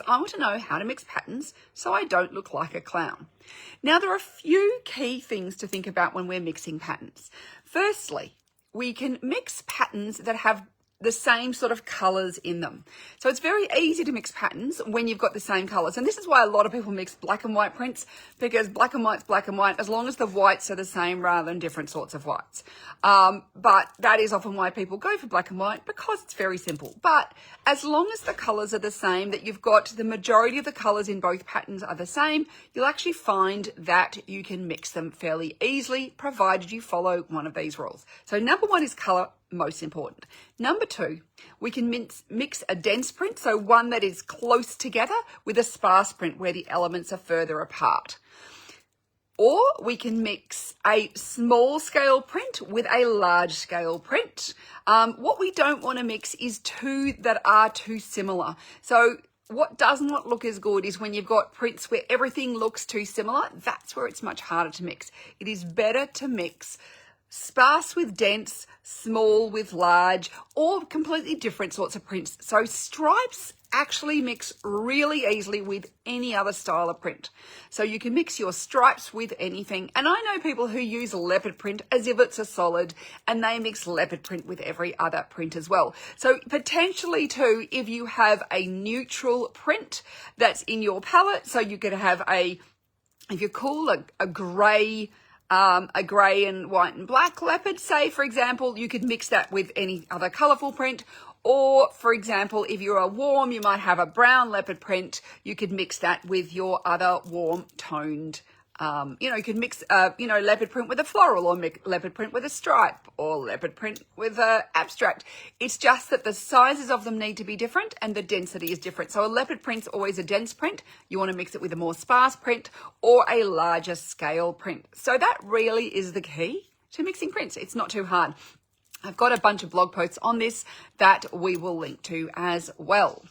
I want to know how to mix patterns so I don't look like a clown. Now, there are a few key things to think about when we're mixing patterns. Firstly, we can mix patterns that have the same sort of colours in them. So it's very easy to mix patterns when you've got the same colours. And this is why a lot of people mix black and white prints, because black and white's black and white as long as the whites are the same rather than different sorts of whites. But that is often why people go for black and white, because it's very simple. But as long as the colours are the same, that you've got the majority of the colours in both patterns are the same, you'll actually find that you can mix them fairly easily, provided you follow one of these rules. So number one is colour. Most important. Number two, we can mix a dense print, so one that is close together, with a sparse print where the elements are further apart. Or we can mix a small scale print with a large scale print. What we don't want to mix is two that are too similar. So what does not look as good is when you've got prints where everything looks too similar. That's where it's much harder to mix. It is better to mix sparse with dense, small with large, or completely different sorts of prints. So stripes actually mix really easily with any other style of print. So you can mix your stripes with anything. And I know people who use leopard print as if it's a solid, and they mix leopard print with every other print as well. So potentially too, if you have a neutral print that's in your palette, so you could have if you're cool, a grey and white and black leopard, say, for example, you could mix that with any other colourful print. Or, for example, if you're a warm, you might have a brown leopard print. You could mix that with your other warm toned, you could mix, leopard print with a floral, or leopard print with a stripe, or leopard print with a abstract. It's just that the sizes of them need to be different and the density is different. So a leopard print's always a dense print. You want to mix it with a more sparse print or a larger scale print. So that really is the key to mixing prints. It's not too hard. I've got a bunch of blog posts on this that we will link to as well.